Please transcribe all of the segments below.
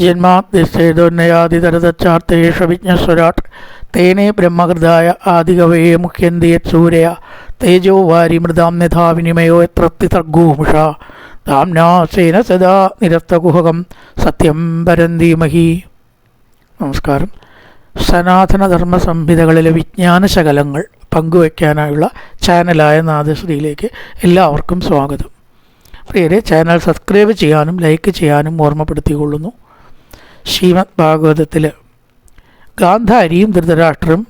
ജന്മാദ്യസ്തേതോന്നയാദിതരതച്ചാർത്തേഷ വിജ്ഞസ്വരാട് തേനേ ബ്രഹ്മഹൃദായ ആദികവയെ മുഖ്യന്തിയത് സൂര്യ തേജോ വാരി മൃതാം യഥാ വിനിമയോ യത്രത്തി സർഗോമുഷ ധാംനാസേന സദാ നിരസ്തകുഹകം സത്യം പരന്തീമഹി. നമസ്കാരം. സനാതനധർമ്മ സംഹിതകളിലെ വിജ്ഞാനശകലങ്ങൾ പങ്കുവയ്ക്കാനായുള്ള ചാനലായ നാദശ്രീയിലേക്ക് എല്ലാവർക്കും സ്വാഗതം. പ്രിയരെ, ചാനൽ സബ്സ്ക്രൈബ് ചെയ്യാനും ലൈക്ക് ചെയ്യാനും ഓർമ്മപ്പെടുത്തിക്കൊള്ളുന്നു. ശ്രീമദ് ഭാഗവതത്തിൽ ഗാന്ധാരിയും ധൃതരാഷ്ട്രരും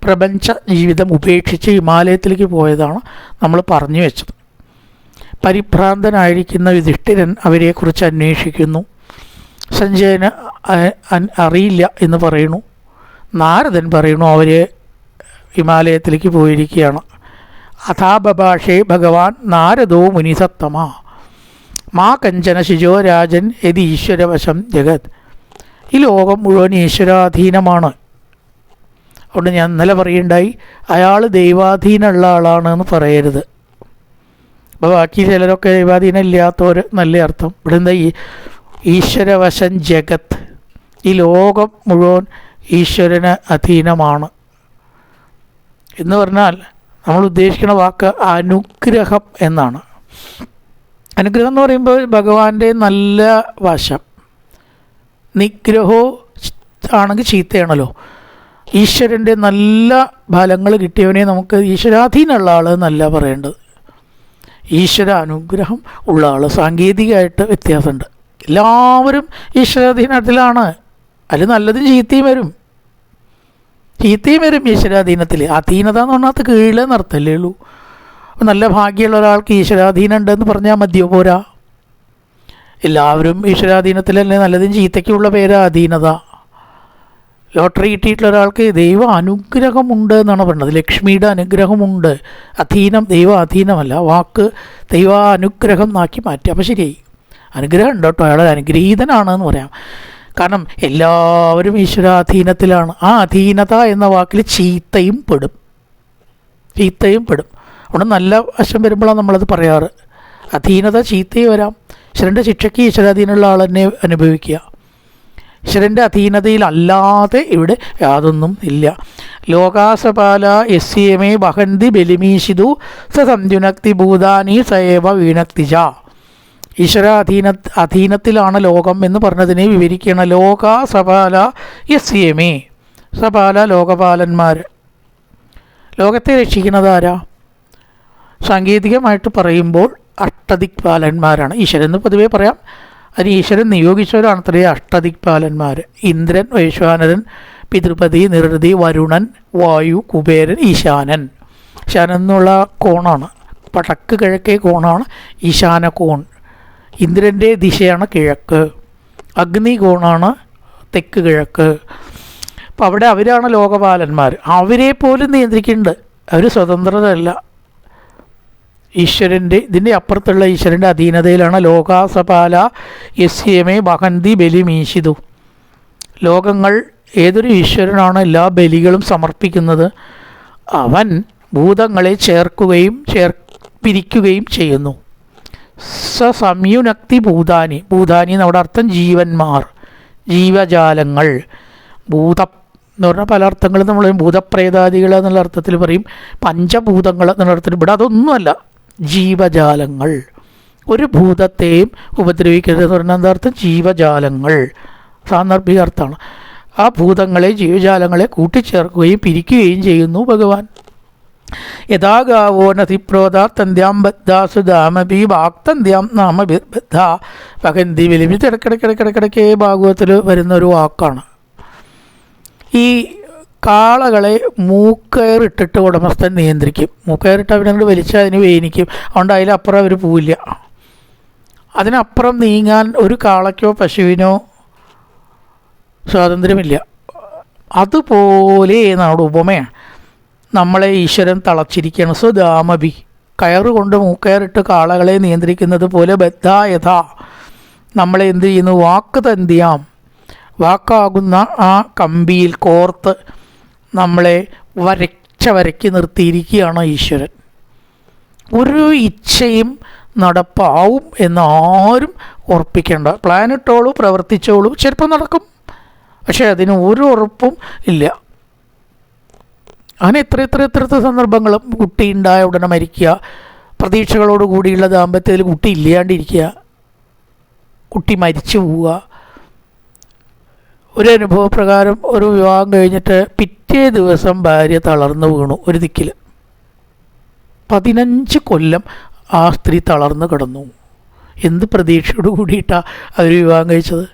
പ്രപഞ്ച ജീവിതം ഉപേക്ഷിച്ച് ഹിമാലയത്തിലേക്ക് പോയതാണ് നമ്മൾ പറഞ്ഞു വെച്ചത്. പരിഭ്രാന്തനായിരിക്കുന്ന യുധിഷ്ഠിരൻ അവരെക്കുറിച്ച് അന്വേഷിക്കുന്നു. സഞ്ജയന് അറിയില്ല എന്ന് പറയുന്നു. നാരദൻ പറയുന്നു അവർ ഹിമാലയത്തിലേക്ക് പോയിരിക്കുകയാണ്. അഥാബഭാഷേ ഭഗവാൻ നാരദോ മുനിസത്തമ മാ കഞ്ചന ശിശോ രാജൻ യതി ഈശ്വരവശം ജഗത്. ഈ ലോകം മുഴുവൻ ഈശ്വരാധീനമാണ്. അതുകൊണ്ട് ഞാൻ ഇന്നലെ പറയുണ്ടായി, അയാൾ ദൈവാധീനമുള്ള ആളാണ് എന്ന് പറയരുത്. അപ്പോൾ ബാക്കി ചിലരൊക്കെ ദൈവാധീനം ഇല്ലാത്തവർ നല്ല അർത്ഥം. ഇവിടെ എന്താ ഈശ്വരവശം ജഗത്ത്, ഈ ലോകം മുഴുവൻ ഈശ്വരന് അധീനമാണ് എന്ന് പറഞ്ഞാൽ നമ്മൾ ഉദ്ദേശിക്കുന്ന വാക്ക് അനുഗ്രഹം എന്നാണ്. അനുഗ്രഹം എന്ന് പറയുമ്പോൾ ഭഗവാന്റെ നല്ല വശം. നിഗ്രഹോ ആണെങ്കിൽ ചീത്തയാണല്ലോ. ഈശ്വരൻ്റെ നല്ല ഫലങ്ങൾ കിട്ടിയവനെ നമുക്ക് ഈശ്വരാധീനമുള്ള ആൾ എന്നല്ല പറയേണ്ടത്, ഈശ്വര അനുഗ്രഹം ഉള്ള ആൾ. സാങ്കേതികമായിട്ട് വ്യത്യാസമുണ്ട്. എല്ലാവരും ഈശ്വരാധീനത്തിലാണ്. അതിൽ നല്ലതും ചീത്തയും വരും. ചീത്തയും വരും ഈശ്വരാധീനത്തിൽ. അധീനത എന്ന് പറഞ്ഞാൽ കീഴിലെന്ന് അർത്ഥമല്ലേ ഉള്ളൂ. നല്ല ഭാഗ്യമുള്ള ഒരാൾക്ക് ഈശ്വരാധീനം ഉണ്ടെന്ന് പറഞ്ഞാൽ മതിയോ? പോരാ. എല്ലാവരും ഈശ്വരാധീനത്തിലല്ലേ. നല്ലതും ചീത്തയ്ക്കുള്ള പേരാ അധീനത. ലോട്ടറി കിട്ടിയിട്ടുള്ള ഒരാൾക്ക് ദൈവ അനുഗ്രഹമുണ്ട് എന്നാണ് പറയുന്നത്. ലക്ഷ്മിയുടെ അനുഗ്രഹമുണ്ട്. അധീനം ദൈവ അധീനമല്ല. വാക്ക് ദൈവ അനുഗ്രഹം എന്നാക്കി മാറ്റി. അപ്പോൾ ശരിയായി. അനുഗ്രഹം ഉണ്ട് കേട്ടോ, അയാൾ അനുഗ്രഹീതനാണെന്ന് പറയാം. കാരണം എല്ലാവരും ഈശ്വരാധീനത്തിലാണ്. ആ അധീനത എന്ന വാക്കിൽ ചീത്തയും പെടും. അവിടെ നല്ല വശം വരുമ്പോഴാണ് നമ്മളത് പറയാറ്. അധീനത ചീത്തയും വരാം. ഈശ്വരൻ്റെ ശിക്ഷയ്ക്ക് ഈശ്വരാധീനമുള്ള ആൾ തന്നെ അനുഭവിക്കുക. ഈശ്വരൻ്റെ അധീനതയിലല്ലാതെ ഇവിടെ യാതൊന്നും ഇല്ല. ലോകാസപാല യസ്യമേ വഹന്തി ബലിമീശിതു സന്ധ്യുനക്തി ഭൂതാനി സയേവ വീണക്തിജ. ഈശ്വര അധീനത്തിലാണ് ലോകം എന്ന് പറഞ്ഞതിനെ വിവരിക്കണം. ലോകാസപാല യസ്യമേ, സപാല ലോകപാലന്മാർ. ലോകത്തെ രക്ഷിക്കുന്നത് ആരാ? സാങ്കേതികമായിട്ട് പറയുമ്പോൾ അഷ്ടദിക്പാലന്മാരാണ്. ഈശ്വരൻ എന്ന് പൊതുവേ പറയാം. അതിന് ഈശ്വരൻ നിയോഗിച്ചവരാണ് അത്രയും അഷ്ടദിക്പാലന്മാർ. ഇന്ദ്രൻ, വൈശ്വാനരൻ, പിതൃപതി, നിരൃതി, വരുണൻ, വായു, കുബേരൻ, ഈശാനൻ. ഈശാനൻ എന്നുള്ള കോണാണ്, വടക്ക് കിഴക്കേ കോണാണ് ഈശാന കോൺ. ഇന്ദ്രൻ്റെ ദിശയാണ് കിഴക്ക്. അഗ്നി കോണാണ് തെക്ക് കിഴക്ക്. അപ്പോൾ അവിടെ അവരാണ് ലോകപാലന്മാർ. അവരെ പോലും നിയന്ത്രിക്കുന്നുണ്ട്. അവർ സ്വതന്ത്രരല്ല. ഈശ്വരൻ്റെ ഇതിൻ്റെ അപ്പുറത്തുള്ള ഈശ്വരൻ്റെ അധീനതയിലാണ്. ലോകാസപാല യസ്യമേ വഹന്തി ബലിമീശിതു. ലോകങ്ങൾ ഏതൊരു ഈശ്വരനാണ് എല്ലാ ബലികളും സമർപ്പിക്കുന്നത്, അവൻ ഭൂതങ്ങളെ ചേർക്കുകയും പിരിക്കുകയും ചെയ്യുന്നു. സംയുനക്തി ഭൂതാനി. ഭൂതാനി എന്നവിടെ അർത്ഥം ജീവന്മാർ, ജീവജാലങ്ങൾ. ഭൂതം എന്ന് പറഞ്ഞാൽ പല അർത്ഥങ്ങളും നമ്മൾ ഭൂതപ്രേതാദികൾ എന്നുള്ള അർത്ഥത്തിൽ പറയും. പഞ്ചഭൂതങ്ങൾ എന്നുള്ള അർത്ഥത്തിൽ. ഇവിടെ അതൊന്നുമല്ല, ജീവജാലങ്ങൾ. ഒരു ഭൂതത്തെയും ഉപദ്രവിക്കരുതെന്ന് പറഞ്ഞാൽ എന്താ അർത്ഥം? ജീവജാലങ്ങൾ. സാന്ദർഭിക അർത്ഥമാണ്. ആ ഭൂതങ്ങളെ, ജീവജാലങ്ങളെ കൂട്ടിച്ചേർക്കുകയും പിരിക്കുകയും ചെയ്യുന്നു ഭഗവാൻ. യഥാ ഗാവോ നതിപ്രോതാത്തന്ത്യാം ബദ്ധാസുധാമപി വാക്തന്ത്യാം നാമ ബദ്ധ ഭഗന്തി വിലിമി. ഇടയ്ക്കിടയ്ക്ക് ഭാഗവത്തിൽ വരുന്നൊരു വാക്കാണ്. ഈ കാളകളെ മൂക്കയറിട്ടിട്ട് ഉടമസ്ഥൻ നിയന്ത്രിക്കും. മൂക്കയറിട്ട് അവരങ്ങോട്ട് വലിച്ചാൽ അതിന് വേനിക്കും. അതുകൊണ്ട് അതിലപ്പുറം അവർ പോവില്ല. അതിനപ്പുറം നീങ്ങാൻ ഒരു കാളയ്ക്കോ പശുവിനോ സ്വാതന്ത്ര്യമില്ല. അതുപോലെ നമ്മുടെ ഉപമയാണ്. നമ്മളെ ഈശ്വരൻ തളച്ചിരിക്കുകയാണ്. സ്വദാമഭി, കയറുകൊണ്ട് മൂക്കയറിട്ട് കാളകളെ നിയന്ത്രിക്കുന്നത് പോലെ ബദ്ധായഥ നമ്മളെ എന്ത് ചെയ്യുന്നു? വാക്ക് തന്തിയാം, വാക്കാകുന്ന ആ കമ്പിയിൽ കോർത്ത് നമ്മളെ വരയ്ക്ക് നിർത്തിയിരിക്കുകയാണ് ഈശ്വരൻ. ഒരു ഇച്ഛയും നടപ്പാവും എന്നാരും ഉറപ്പിക്കേണ്ട. പ്ലാൻ ഇട്ടോളൂ, പ്രവർത്തിച്ചോളൂ, ചിലപ്പോൾ നടക്കും. പക്ഷേ അതിന് ഒരു ഉറപ്പും ഇല്ല. അങ്ങനെ എത്ര സന്ദർഭങ്ങളും കുട്ടി ഉണ്ടായ ഉടനെ മരിക്കുക, പ്രതീക്ഷകളോട് കൂടിയുള്ള ദാമ്പത്യത്തിൽ കുട്ടി ഇല്ലാണ്ടിരിക്കുക, കുട്ടി മരിച്ചു പോവുക. ഒരു അനുഭവപ്രകാരം ഒരു വിവാഹം കഴിഞ്ഞിട്ട് പിറ്റേ ദിവസം ഭാര്യ തളർന്നു വീണു ഒരു ദിക്കിൽ. 15 കൊല്ലം ആ സ്ത്രീ തളർന്നു കിടന്നു. എന്ത് പ്രതീക്ഷയോട് കൂടിയിട്ടാണ് അവർ വിവാഹം കഴിച്ചത്?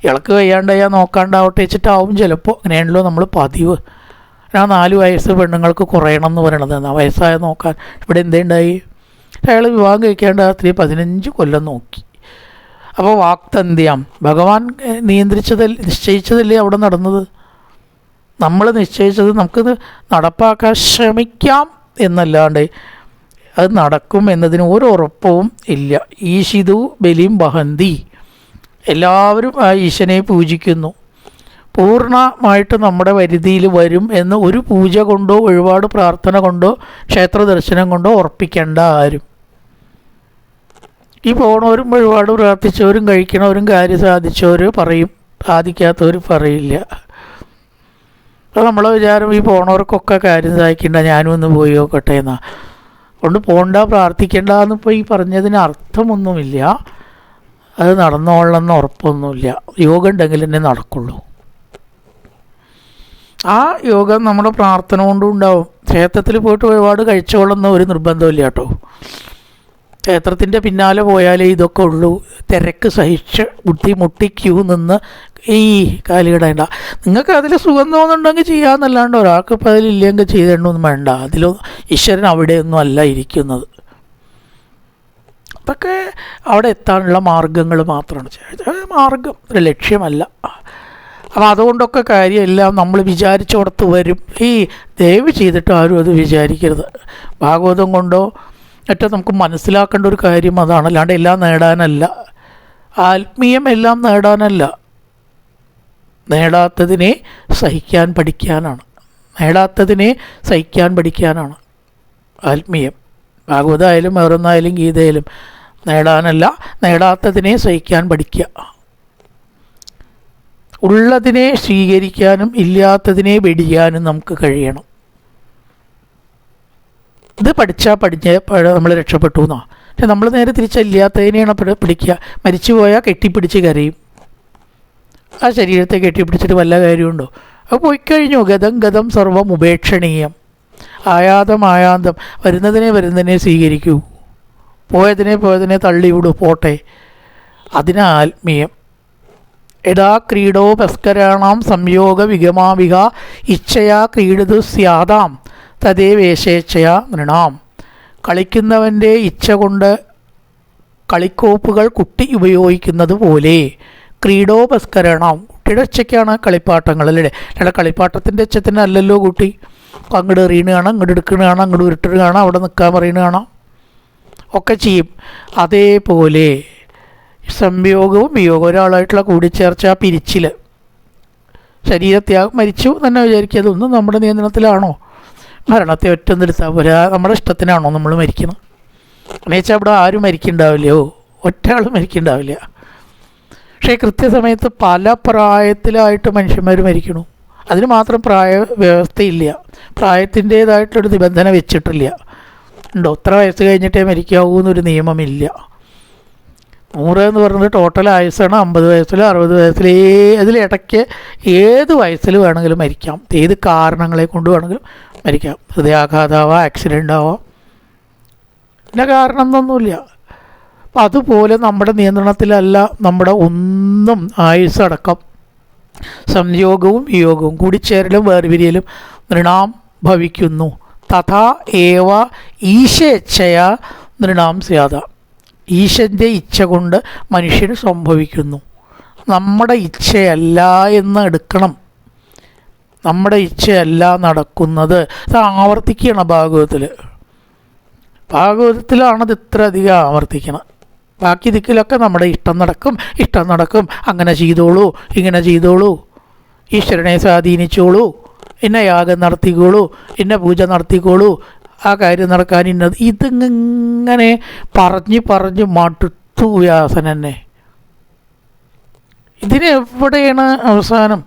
ഇളക്ക് വയ്യാണ്ടായാ നോക്കാണ്ടാവട്ടെ വെച്ചിട്ടാവും ചിലപ്പോൾ. അങ്ങനെയാണല്ലോ നമ്മൾ പതിവ്. 4 വയസ്സ് പെണ്ണുങ്ങൾക്ക് കുറയണം എന്ന് പറയണത്. വയസ്സായ നോക്കാൻ. ഇവിടെ എന്തേണ്ടായി? അയാൾ വിവാഹം കഴിക്കാണ്ട് ആ സ്ത്രീ 15 കൊല്ലം നോക്കി. അപ്പോൾ വാക്തന്ത്യം ഭഗവാൻ നിശ്ചയിച്ചതല്ലേ അവിടെ നടന്നത്. നമ്മൾ നിശ്ചയിച്ചത് നമുക്കത് നടപ്പാക്കാൻ ശ്രമിക്കാം എന്നല്ലാണ്ട് അത് നടക്കും എന്നതിന് ഒരു ഉറപ്പും ഇല്ല. ഈശിതു ബലിം വഹന്തി. എല്ലാവരും ആ ഈശനെ പൂജിക്കുന്നു. പൂർണ്ണമായിട്ട് നമ്മുടെ വരുതിയിൽ വരും എന്ന് ഒരു പൂജ കൊണ്ടോ ഒരുപാട് പ്രാർത്ഥന കൊണ്ടോ ക്ഷേത്ര ദർശനം കൊണ്ടോ ഉറപ്പിക്കേണ്ട ആരും. ഈ പോണവരും ഒരുപാട് പ്രാർത്ഥിച്ചവരും കഴിക്കണവരും കാര്യം സാധിച്ചവർ പറയും, സാധിക്കാത്തവർ പറയില്ല. അപ്പോൾ നമ്മളെ വിചാരം ഈ പോണവർക്കൊക്കെ കാര്യം സാധിക്കണ്ട, ഞാനും ഒന്ന് പോയി നോക്കട്ടെ എന്നാ. കൊണ്ട് പോകണ്ട, പ്രാർത്ഥിക്കേണ്ട എന്നിപ്പോൾ ഈ പറഞ്ഞതിന് അർത്ഥമൊന്നുമില്ല. അത് നടന്നോളണമെന്ന് ഉറപ്പൊന്നുമില്ല. യോഗം ഉണ്ടെങ്കിൽ തന്നെ നടക്കുള്ളൂ. ആ യോഗം നമ്മുടെ പ്രാർത്ഥന കൊണ്ടും ഉണ്ടാവും. ക്ഷേത്രത്തിൽ പോയിട്ട് ഒരുപാട് കഴിച്ചോളുന്ന ഒരു നിർബന്ധമില്ല കേട്ടോ. ക്ഷേത്രത്തിൻ്റെ പിന്നാലെ പോയാലേ ഇതൊക്കെ ഉള്ളൂ. തിരക്ക് സഹിച്ച് ബുദ്ധിമുട്ടി ക്യൂ നിന്ന് ഈ കാലികടേണ്ട. നിങ്ങൾക്ക് അതിൽ സുഖം തോന്നുന്നുണ്ടെങ്കിൽ ചെയ്യാമെന്നല്ലാണ്ട് ഒരാൾക്ക് ഇപ്പോൾ അതിലില്ലെങ്കിൽ ചെയ്തേണ്ടൊന്നും വേണ്ട. അതിലൊന്നും ഈശ്വരൻ അവിടെയൊന്നും അല്ല ഇരിക്കുന്നത്. അതൊക്കെ അവിടെ എത്താനുള്ള മാർഗങ്ങൾ മാത്രമാണ്. മാർഗം ഒരു ലക്ഷ്യമല്ല. അപ്പോൾ അതുകൊണ്ടൊക്കെ കാര്യമെല്ലാം നമ്മൾ വിചാരിച്ചോടത്ത് വരും. ഈ ദയവ് ചെയ്തിട്ട് ആരും അത് വിചാരിക്കരുത്. ഭാഗവതം കൊണ്ടോ ഏറ്റവും നമുക്ക് മനസ്സിലാക്കേണ്ട ഒരു കാര്യം അതാണ്. അല്ലാണ്ട് എല്ലാം നേടാനല്ല, ആത്മീയം എല്ലാം നേടാനല്ല. നേടാത്തതിനെ സഹിക്കാൻ പഠിക്കാനാണ്. നേടാത്തതിനെ സഹിക്കാൻ പഠിക്കാനാണ് ആത്മീയം. ഭാഗവതമായാലും വേറൊന്നായാലും ഗീതയിലും നേടാനല്ല, നേടാത്തതിനെ സഹിക്കാൻ പഠിക്കുക. ഉള്ളതിനെ സ്വീകരിക്കാനും ഇല്ലാത്തതിനെ വെടിയാനും നമുക്ക് കഴിയണം. ഇത് പഠിച്ചാൽ നമ്മൾ രക്ഷപ്പെട്ടു എന്നാണ്. പക്ഷെ നമ്മൾ നേരെ തിരിച്ചില്ലാത്തതിനെയാണ് പിടിക്കുക. മരിച്ചു പോയാൽ കെട്ടിപ്പിടിച്ച് കരയും. ആ ശരീരത്തെ കെട്ടിപ്പിടിച്ചിട്ട് വല്ല കാര്യമുണ്ടോ? അത് പോയിക്കഴിഞ്ഞു. ഗതം സർവം ഉപേക്ഷണീയം. ആയാതം വരുന്നതിനെ സ്വീകരിക്കൂ. പോയതിനെ തള്ളിവിടൂ, പോട്ടെ. അതിന് ആത്മീയം. യഥാ ക്രീഡോ ഭസ്കരാണാം സംയോഗ വിഗമാവിക ഇച്ഛയാ ക്രീഡതു സ്യാതാം തദേ വേശേച്ഛയാ നൃണാം. കളിക്കുന്നവൻ്റെ ഇച്ഛ കൊണ്ട് കളിക്കോപ്പുകൾ കുട്ടി ഉപയോഗിക്കുന്നത് പോലെ ക്രീഡോപസ്കരണം. കുട്ടിയുടെ ഇച്ഛയ്ക്കാണ് കളിപ്പാട്ടങ്ങൾ അല്ലേ? അല്ല, കളിപ്പാട്ടത്തിൻ്റെ ഇച്ഛത്തിന് അല്ലല്ലോ കുട്ടി. അങ്ങോട്ട് എറിയണ കാണാം, ഇങ്ങോട്ട് എടുക്കണ കാണാം, അങ്ങോട്ട് ഉരുട്ടണ കാണാം, അവിടെ നിൽക്കാൻ പറയുന്ന കാണാം, ഒക്കെ ചെയ്യും. അതേപോലെ സംയോഗവും വിയോഗവും, ഒരാളായിട്ടുള്ള കൂടിച്ചേർച്ച, പിരിച്ചിൽ, ശരീരത്യാഗം, മരിച്ചു തന്നെ വിചാരിക്കുക. അതൊന്നും നമ്മുടെ നിയന്ത്രണത്തിലാണോ? മരണത്തെ ഒറ്റ നിർത്താൻ പോലെ നമ്മുടെ ഇഷ്ടത്തിനാണോ നമ്മൾ മരിക്കുന്നത്? എന്നുവെച്ചാൽ അവിടെ ആരും മരിക്കുന്നുണ്ടാവില്ലയോ? ഒറ്റ ആളും മരിക്കുന്നുണ്ടാവില്ല. പക്ഷേ കൃത്യസമയത്ത് പല പ്രായത്തിലായിട്ട് മനുഷ്യന്മാർ മരിക്കണു. അതിന് മാത്രം പ്രായ വ്യവസ്ഥയില്ല. പ്രായത്തിൻ്റേതായിട്ടൊരു നിബന്ധന വെച്ചിട്ടില്ല. ഉണ്ടോ? ഇത്ര വയസ്സ് കഴിഞ്ഞിട്ടേ മരിക്കാവൂ എന്നൊരു നിയമമില്ല. 100 എന്ന് പറയുന്നത് ടോട്ടൽ ആയുസ്സാണ്. 50 വയസ്സിൽ 60 വയസ്സിൽ അതിലിടയ്ക്ക് ഏത് വയസ്സിൽ വേണമെങ്കിലും മരിക്കാം. ഏത് കാരണങ്ങളെ കൊണ്ട് വേണമെങ്കിലും മരിക്കാം. ഹൃദയാഘാതമാവാം, ആക്സിഡൻ്റ് ആവാം, പിന്നെ കാരണം എന്നൊന്നുമില്ല. അപ്പം അതുപോലെ നമ്മുടെ നിയന്ത്രണത്തിലല്ല നമ്മുടെ ഒന്നും. ആയുസ്സടക്കം സംയോഗവും വിയോഗവും കൂടിച്ചേരലും വേർപിരിയലും നൃണാം ഭവിക്കുന്നു. തഥാ ഏവ ഈശേച്ഛയ നൃണാം സ്യാത. ഈശൻ്റെ ഇച്ഛ കൊണ്ട് മനുഷ്യന് സംഭവിക്കുന്നു. നമ്മുടെ ഇച്ഛയല്ല എന്ന് എടുക്കണം. നമ്മുടെ ഇച്ഛയല്ല നടക്കുന്നത്. അത് ആവർത്തിക്കണം ഭാഗവതത്തിലാണത് ഇത്ര അധികം ആവർത്തിക്കണം. ബാക്കി ദിക്കിലൊക്കെ നമ്മുടെ ഇഷ്ടം നടക്കും. അങ്ങനെ ചെയ്തോളൂ, ഇങ്ങനെ ചെയ്തോളൂ, ഈശ്വരനെ സ്വാധീനിച്ചോളൂ, ഇന്ന യാഗം നടത്തിക്കോളൂ, ഇന്ന പൂജ നടത്തിക്കോളൂ, ആ കാര്യം നടക്കാൻ ഇന്നത്. ഇതിങ്ങനെ പറഞ്ഞ് മടുത്തു വ്യാസൻ തന്നെ. ഇതിനെവിടെയാണ് അവസാനം?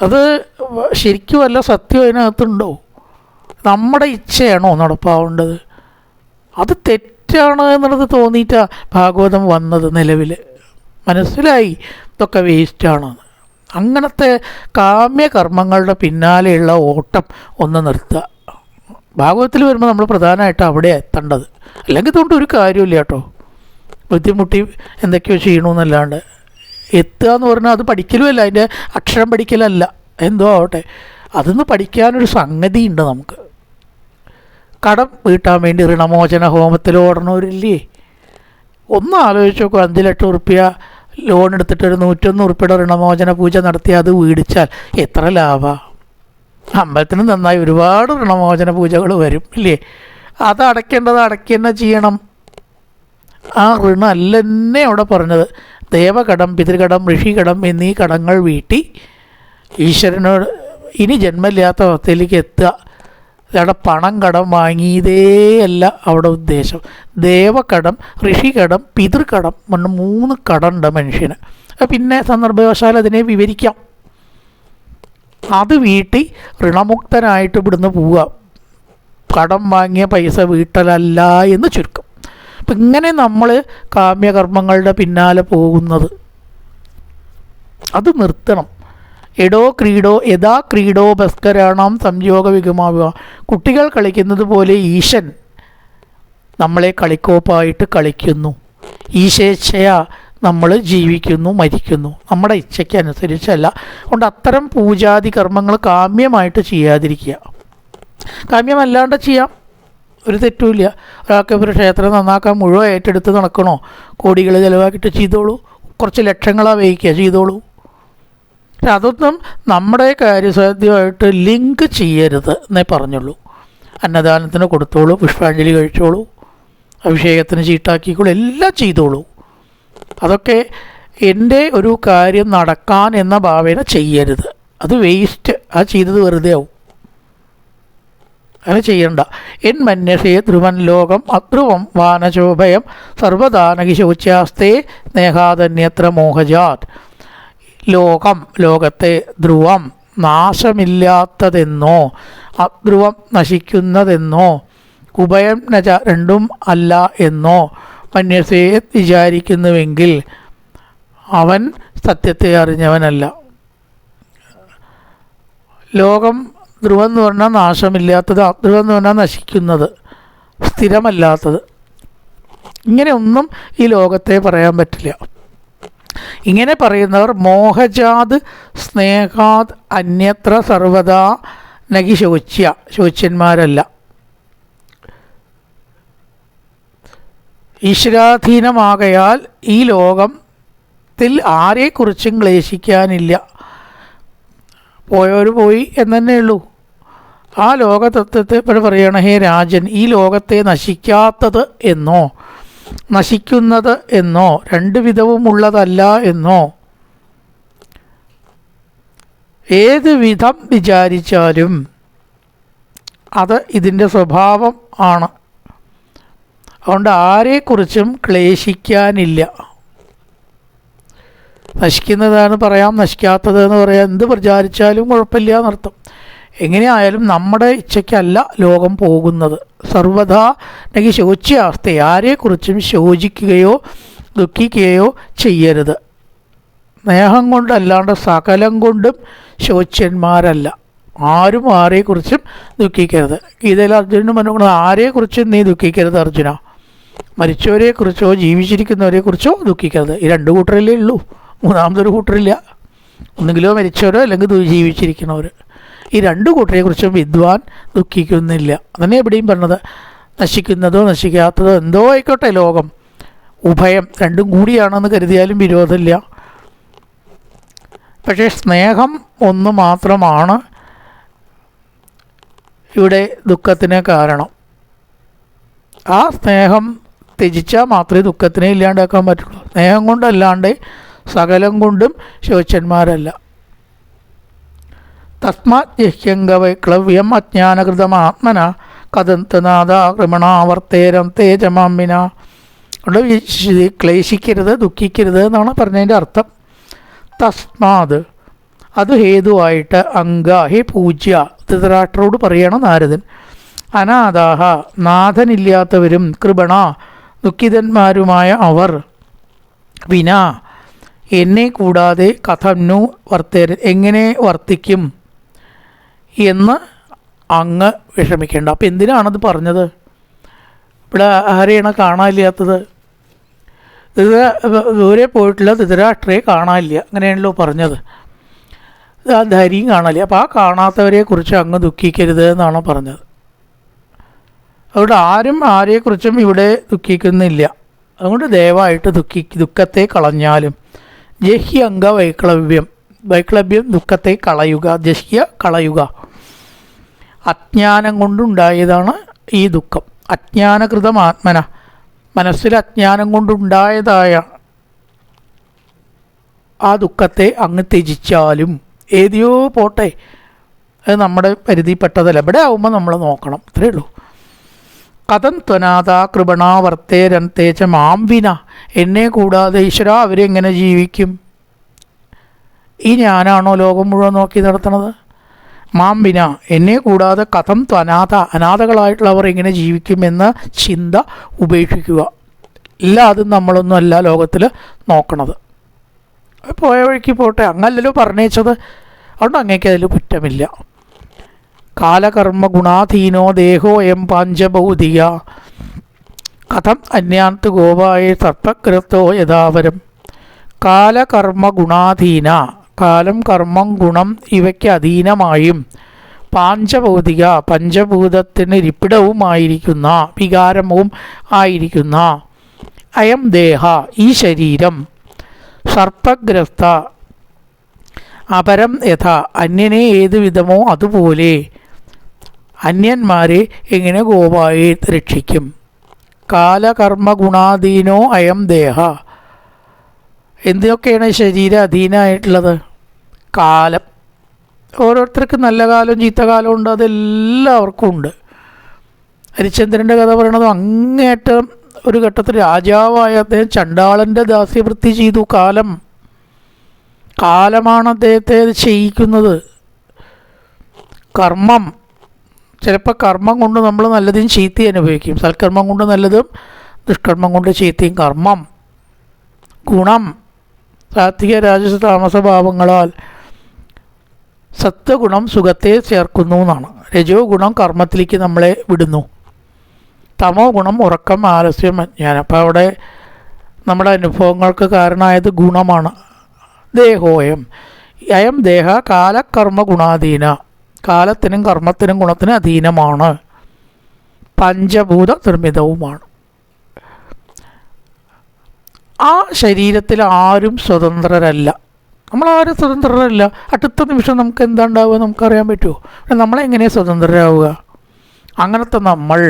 അത് ശരിക്കും വല്ല സത്യം അതിനകത്തുണ്ടോ? നമ്മുടെ ഇച്ഛയാണോ നടപ്പാവേണ്ടത്? അത് തെറ്റാണ് എന്നുള്ളത് തോന്നിയിട്ടാണ് ഭാഗവതം വന്നത്. നിലവിൽ മനസ്സിലായി ഇതൊക്കെ വേസ്റ്റാണെന്ന്. അങ്ങനത്തെ കാമ്യകർമ്മങ്ങളുടെ പിന്നാലെയുള്ള ഓട്ടം ഒന്ന് നിർത്തുക. ഭാഗവതത്തിൽ വരുമ്പോൾ നമ്മൾ പ്രധാനമായിട്ട് അവിടെ എത്തേണ്ടത്. അല്ലെങ്കിൽ ഇതുകൊണ്ട് ഒരു കാര്യമില്ല കേട്ടോ. ബുദ്ധിമുട്ടി എന്തൊക്കെയോ ചെയ്യണമെന്നല്ലാണ്ട് എത്തുക എന്ന് പറഞ്ഞാൽ അത് പഠിക്കലുമല്ല, അതിൻ്റെ അക്ഷരം പഠിക്കലല്ല, എന്തോ ആവട്ടെ. അതൊന്ന് പഠിക്കാനൊരു സംഗതി ഉണ്ട് നമുക്ക്. കടം വീട്ടാൻ വേണ്ടി ഋണമോചന ഹോമത്തിൽ ഓടണവരില്ലേ? ഒന്ന് ആലോചിച്ച് നോക്കുക. 5 ലക്ഷം ഉറുപ്പ്യ ലോൺ എടുത്തിട്ട് ഒരു 101 ഉറുപ്പ്യയുടെ ഋണമോചന പൂജ നടത്തി അത് വീടിച്ചാൽ എത്ര ലാഭമാണ്? അമ്പലത്തിന് നന്നായി ഒരുപാട് ഋണമോചന പൂജകൾ വരും ഇല്ലേ? അത് അടയ്ക്കേണ്ടത് അടയ്ക്കുക തന്നെ ചെയ്യണം. ആ ഋണം അല്ല തന്നെ അവിടെ പറഞ്ഞത്. ദേവകടം, പിതൃകടം, ഋഷികടം എന്നീ കടങ്ങൾ വീട്ടി ഈശ്വരനോട് ഇനി ജന്മമില്ലാത്ത അവസ്ഥയിലേക്ക് എത്തുക. അവിടെ പണം കടം വാങ്ങിയതേ അല്ല അവിടെ ഉദ്ദേശം. ദേവകടം, ഋഷികടം, പിതൃകടം പറഞ്ഞ 3 കടമുണ്ട് മനുഷ്യന്. പിന്നെ സന്ദർഭവശാൽ അതിനെ വിവരിക്കാം. അത് വീട്ടി ഋണമുക്തനായിട്ട് ഇവിടുന്ന് പോവുക. കടം വാങ്ങിയ പൈസ വീട്ടലല്ല എന്ന് ചുരുക്കം. അപ്പം ഇങ്ങനെ നമ്മൾ കാമ്യകർമ്മങ്ങളുടെ പിന്നാലെ പോകുന്നത് അത് നിർത്തണം. എടോ ക്രീഡോ യഥാ ക്രീഡോ ഭസ്കരാണാം സംയോഗ വിഗമാവുക. കുട്ടികൾ കളിക്കുന്നത് പോലെ ഈശൻ നമ്മളെ കളിക്കോപ്പായിട്ട് കളിക്കുന്നു. ഈശേച്ഛയാ നമ്മൾ ജീവിക്കുന്നു, മരിക്കുന്നു. നമ്മുടെ ഇച്ഛയ്ക്ക് അനുസരിച്ചല്ല. അതുകൊണ്ട് അത്തരം പൂജാതി കർമ്മങ്ങൾ കാമ്യമായിട്ട് ചെയ്യാതിരിക്കുക. കാമ്യമല്ലാണ്ട് ചെയ്യാം, ഒരു തെറ്റുമില്ല. ഒരാൾക്ക് ഒരു ക്ഷേത്രം നന്നാക്കാൻ മുഴുവൻ ഏറ്റെടുത്ത് നടക്കണോ? കോടികൾ ചിലവാക്കിയിട്ട് ചെയ്തോളൂ. കുറച്ച് ലക്ഷങ്ങളാണ് വഹിക്കുക, ചെയ്തോളൂ. പക്ഷെ അതൊന്നും നമ്മുടെ കാര്യസാധ്യമായിട്ട് ലിങ്ക് ചെയ്യരുത് എന്നേ പറഞ്ഞുള്ളൂ. അന്നദാനത്തിന് കൊടുത്തോളൂ, പുഷ്പാഞ്ജലി കഴിച്ചോളൂ, അഭിഷേകത്തിന് ചീട്ടാക്കിക്കോളൂ, എല്ലാം ചെയ്തോളൂ. അതൊക്കെ എൻ്റെ ഒരു കാര്യം നടക്കാൻ എന്ന ഭാവേന ചെയ്യരുത്. അത് വേസ്റ്റ്. ആ ചെയ്തത് വെറുതെ ആവും. അങ്ങനെ ചെയ്യണ്ട. എൻ മന്യസേ ധ്രുവൻ ലോകം അധ്രുവം വാനശോഭയം സർവദാനകി ശൗച്യാസ്തേ സ്നേഹാതന്യത്ര മോഹജാത്. ലോകം, ലോകത്തെ, ധ്രുവം നാശമില്ലാത്തതെന്നോ അധ്രുവം നശിക്കുന്നതെന്നോ ഉഭയം നച രണ്ടും അല്ല എന്നോ മന്യസേ വിചാരിക്കുന്നുവെങ്കിൽ അവൻ സത്യത്തെ അറിഞ്ഞവനല്ല. ലോകം ധ്രുവം എന്ന് പറഞ്ഞാൽ നാശമില്ലാത്തത്, അധ്രുവം എന്ന് പറഞ്ഞാൽ നശിക്കുന്നത്, സ്ഥിരമല്ലാത്തത്. ഇങ്ങനെയൊന്നും ഈ ലോകത്തെ പറയാൻ പറ്റില്ല. ഇങ്ങനെ പറയുന്നവർ മോഹജാത് സ്നേഹാത് അന്യത്ര സർവദാ നകി ശോച്യ, ശോച്യന്മാരല്ല. ഈശ്വരാധീനമാകയാൽ ഈ ലോകത്തിൽ ആരെക്കുറിച്ചും ക്ലേശിക്കാനില്ല. പോയവർ പോയി എന്നേ ഉള്ളൂ. ആ ലോകതത്വത്തെ ഇപ്പോൾ പറയണ, ഹേ രാജൻ, ഈ ലോകത്തെ നശിക്കാത്തത് എന്നോ നശിക്കുന്നത് എന്നോ രണ്ട് വിധവുമുള്ളതല്ല എന്നോ ഏത് വിധം വിചാരിച്ചാലും അത് ഇതിൻ്റെ സ്വഭാവം ആണ്. അതുകൊണ്ട് ആരെക്കുറിച്ചും ക്ലേശിക്കാനില്ല. നശിക്കുന്നതാണ് പറയാം, നശിക്കാത്തത് എന്ന് പറയാം. എന്ത് പ്രചാരിച്ചാലും കുഴപ്പമില്ല എന്നർത്ഥം. എങ്ങനെയായാലും നമ്മുടെ ഇച്ഛയ്ക്കല്ല ലോകം പോകുന്നത്. സർവദാ നകി ശോച്യാവസ്ഥ, ആരെക്കുറിച്ചും ശോചിക്കുകയോ ദുഃഖിക്കുകയോ ചെയ്യരുത്. സ്നേഹം കൊണ്ടല്ലാണ്ട് സകലം കൊണ്ടും ശോച്യന്മാരല്ല. ആരും ആരെക്കുറിച്ചും ദുഃഖിക്കരുത്. ഗീതയിൽ അർജുനന് മനോഗുണം, ആരെക്കുറിച്ചും നീ ദുഃഖിക്കരുത് അർജുന. മരിച്ചവരെക്കുറിച്ചോ ജീവിച്ചിരിക്കുന്നവരെക്കുറിച്ചോ ദുഃഖിക്കരുത്. ഈ രണ്ട് കൂട്ടരല്ലേ ഉള്ളൂ, മൂന്നാമതൊരു കൂട്ടരില്ല. ഒന്നുകിലോ മരിച്ചവരോ അല്ലെങ്കിൽ ജീവിച്ചിരിക്കുന്നവർ. ഈ രണ്ട് കൂട്ടരെക്കുറിച്ചും വിദ്വാൻ ദുഃഖിക്കുന്നില്ല. അതന്നെ എവിടെയും പറഞ്ഞത്. നശിക്കുന്നതോ നശിക്കാത്തതോ എന്തോ ആയിക്കോട്ടെ, ലോകം ഉഭയം രണ്ടും കൂടിയാണെന്ന് കരുതിയാലും വിരോധമില്ല. പക്ഷേ സ്നേഹം ഒന്ന് മാത്രമാണ് ഇവിടെ ദുഃഖത്തിന് കാരണം. ആ സ്നേഹം ത്യജിച്ചാൽ മാത്രമേ ദുഃഖത്തിനെ ഇല്ലാണ്ടാക്കാൻ പറ്റുള്ളൂ. സ്നേഹം കൊണ്ടല്ലാണ്ട് സകലം കൊണ്ടും ശോച്യന്മാരല്ല. തസ്മാത് യഹ്യംഗവൈക്ലവ്യം അജ്ഞാനകൃതമാത്മന കഥന്തനാദാക്രമണാവർത്തേരം തേജമാമ്മിന. അതുകൊണ്ട് ക്ലേശിക്കരുത്, ദുഃഖിക്കരുത് എന്നാണ് പറഞ്ഞതിൻ്റെ അർത്ഥം. തസ്മാത് അത് ഹേതുവായിട്ട് അംഗ ഹേ പൂജ്യ ധൃതരാഷ്ട്രരോട് പറയണം നാരദൻ, അനാഥാഹ നാഥനില്ലാത്തവരും കൃപണ ദുഃഖിതന്മാരുമായ അവർ വിനാ എന്നെ കൂടാതെ കഥന്നു വർത്തേരൻ എങ്ങനെ വർത്തിക്കും എന്ന് അങ്ങ് വിഷമിക്കേണ്ട. അപ്പം എന്തിനാണത് പറഞ്ഞത്? ഇവിടെ ആരെയാണ് കാണാനില്ലാത്തത്? ദൂരെ പോയിട്ടുള്ള ധൃതരാഷ്ട്രയെ കാണാനില്ല, അങ്ങനെയാണല്ലോ പറഞ്ഞത്. ആ ധൈര്യം കാണാനില്ല. അപ്പോൾ ആ കാണാത്തവരെ കുറിച്ച് അങ്ങ് ദുഃഖിക്കരുത് എന്നാണ് പറഞ്ഞത്. അതുകൊണ്ട് ആരും ആരെക്കുറിച്ചും ഇവിടെ ദുഃഖിക്കുന്നില്ല. അതുകൊണ്ട് ദയവായിട്ട് ദുഃഖത്തെ കളഞ്ഞാലും ജഹ്യ അംഗ വൈക്ലഭ്യം ദുഃഖത്തെ കളയുക, ജഹ്യ കളയുക. അജ്ഞാനം കൊണ്ടുണ്ടായതാണ് ഈ ദുഃഖം. അജ്ഞാനകൃതം ആത്മന, മനസ്സിൽ അജ്ഞാനം കൊണ്ടുണ്ടായതായ ആ ദുഃഖത്തെ അങ്ങ് ത്യജിച്ചാലും ഏതിയോ പോട്ടെ, അത് നമ്മുടെ പരിധിപ്പെട്ടതല്ല. ഇവിടെ ആവുമ്പോൾ നമ്മൾ നോക്കണം, അത്രയേ ഉള്ളൂ. കഥം ത്വനാഥ കൃപണ വർത്തേരന്തേച്ച മാംവിന എന്നെ കൂടാതെ ഈശ്വര അവരെങ്ങനെ ജീവിക്കും? ഈ ഞാനാണോ ലോകം മുഴുവൻ നോക്കി നടത്തണത്? മാംവിന എന്നെ കൂടാതെ കഥം ത്വനാഥ അനാഥകളായിട്ടുള്ളവർ എങ്ങനെ ജീവിക്കുമെന്ന ചിന്ത ഉപേക്ഷിക്കുക. എല്ലാതും നമ്മളൊന്നും അല്ല ലോകത്തിൽ നോക്കണത്. പോയ വഴിക്ക് പോട്ടെ, അങ്ങല്ലല്ലോ പറഞ്ഞേച്ചത്. അതുകൊണ്ട് അങ്ങേക്ക് അതിൽ കുറ്റമില്ല. കാലകർമ്മ ഗുണാധീനോ ദേഹോ എം പാഞ്ചഭൗതിക കഥം അന്യാന്ത് ഗോപായ സർപ്പഗ്രസ്തോ യഥാവരം. കാലകർമ്മ ഗുണാധീന കാലം കർമ്മം ഗുണം ഇവയ്ക്ക് അധീനമായും പാഞ്ചഭൗതിക പഞ്ചഭൂതത്തിന് ഇരിപ്പിടവുമായിരിക്കുന്ന വികാരവും ആയിരിക്കുന്ന അയം ദേഹ ഈ ശരീരം സർപ്പഗ്രസ്ത അപരം യഥ അന്യനെ ഏതു വിധമോ അതുപോലെ അന്യന്മാരെ എങ്ങനെ ഗോപായെ രക്ഷിക്കും? കാലകർമ്മ ഗുണാധീനോ അയം ദേഹ. എന്തിനൊക്കെയാണ് ശരീരം അധീനമായിട്ടുള്ളത്? കാലം. ഓരോരുത്തർക്ക് നല്ല കാലം ചീത്ത കാലം ഉണ്ട്, അതെല്ലാവർക്കും ഉണ്ട്. ഹരിശ്ചന്ദ്രൻ്റെ കഥ പറയണത് അങ്ങേയറ്റം ഒരു ഘട്ടത്തിൽ രാജാവായ അദ്ദേഹം ചണ്ടാളൻ്റെ ദാസ്യവൃത്തി ചെയ്തു. കാലമാണ് അദ്ദേഹത്തെ ചെയ്യിക്കുന്നത്. കർമ്മം, ചിലപ്പോൾ കർമ്മം കൊണ്ട് നമ്മൾ നല്ലതും ചീത്തയും അനുഭവിക്കും. സൽക്കർമ്മം കൊണ്ട് നല്ലതും ദുഷ്കർമ്മം കൊണ്ട് ചീത്തയും. കർമ്മം ഗുണം സാത്വിക രാജസ താമസ ഭാവങ്ങളാൽ സത്വഗുണം സുഖത്തെ ചേർക്കുന്നു എന്നാണ്. രജോ ഗുണം കർമ്മത്തിലേക്ക് നമ്മളെ വിടുന്നു. തമോ ഗുണം ഉറക്കം ആലസ്യം അജ്ഞാനം. അപ്പോൾ അവിടെ നമ്മുടെ അനുഭവങ്ങൾക്ക് കാരണമായത് ഗുണമാണ്. ദേഹോയം അയം ദേഹ കാലകർമ്മ ഗുണാധീന കാലത്തിനും കർമ്മത്തിനും ഗുണത്തിനും അധീനമാണ്. പഞ്ചഭൂത നിർമ്മിതവുമാണ്. ആ ശരീരത്തിൽ ആരും സ്വതന്ത്രരല്ല. നമ്മളാരും സ്വതന്ത്രരല്ല. അടുത്ത നിമിഷം നമുക്ക് എന്താ ഉണ്ടാവുക നമുക്കറിയാൻ പറ്റുമോ? നമ്മളെങ്ങനെ സ്വതന്ത്രരാവുക? അങ്ങനത്തെ നമ്മൾ